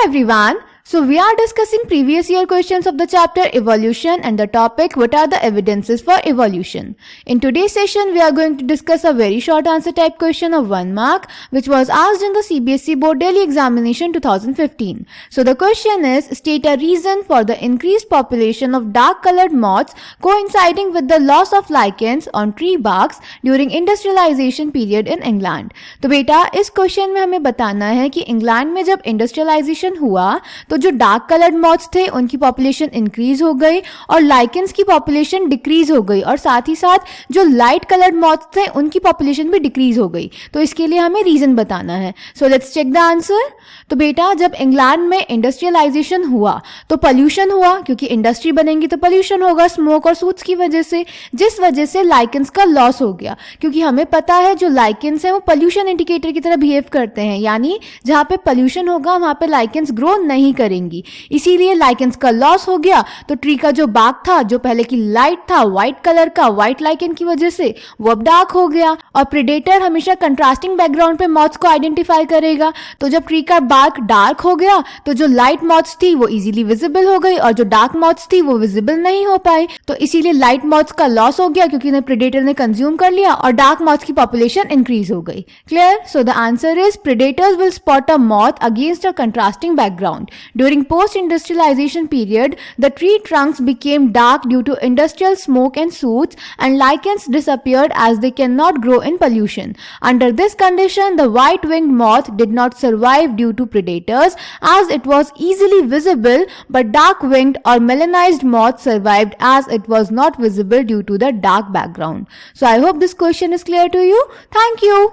everyone. So we are discussing previous year questions of the chapter evolution and the topic what are the evidences for evolution. In today's session we are going to discuss a very short answer type question of 1 mark which was asked in the CBSE board daily examination 2015. So the question is, state a reason for the increased population of dark colored moths coinciding with the loss of lichens on tree barks during industrialization period in England. तो बेटा इस question में हमें बताना है कि England में जब इंडस्ट्रियलाइजेशन हुआ तो जो डार्क कलर्ड मॉथ्स थे उनकी पॉपुलेशन इंक्रीज हो गई और लाइकेंस की पॉपुलेशन डिक्रीज हो गई और साथ ही साथ जो लाइट कलर्ड मॉथ्स थे उनकी पॉपुलेशन भी डिक्रीज हो गई. तो इसके लिए हमें रीजन बताना है. So let's check the answer. तो बेटा जब इंग्लैंड में इंडस्ट्रियलाइजेशन हुआ तो पोल्यूशन हुआ, क्योंकि इंडस्ट्री बनेंगी तो पोल्यूशन होगा स्मोक और सूट्स की वजह से, जिस वजह से लाइकेंस का लॉस हो गया. क्योंकि हमें पता है जो लाइकेंस है वो पोल्यूशन इंडिकेटर की तरह बिहेव करते हैं, यानी जहाँ पे पोल्यूशन होगा वहाँ पे लाइकेंस ग्रो नहीं करेंगी. इसीलिए लाइकेंस का लॉस हो गया तो ट्री का जो बाग था जो पहले की लाइट था व्हाइट कलर का, व्हाइट लाइकेन की वजह से वो अब डार्क हो गया. और प्रेडेटर हमेशा कंट्रास्टिंग बैकग्राउंड पे मॉथ्स को आइडेंटिफाई करेगा. तो जब ट्री का बाग डार्क हो गया तो जो लाइट मॉथ्स थी वो इजीली विजिबल हो गई और जो डार्क मॉथ्स थी वो विजिबल नहीं हो पाई. तो इसीलिए लाइट मॉथ्स का लॉस हो गया क्योंकि उन्हें प्रेडेटर ने कंज्यूम कर लिया और डार्क मॉथ्स की पॉपुलेशन इंक्रीज हो गई. Clear? So the answer is predators will spot a moth against a contrasting background. During post-industrialization period, the tree trunks became dark due to industrial smoke and soot, and lichens disappeared as they cannot grow in pollution. Under this condition, the white-winged moth did not survive due to predators as it was easily visible, but dark-winged or melanized moth survived as it was not visible due to the dark background. So I hope this question is clear to you. Thank you.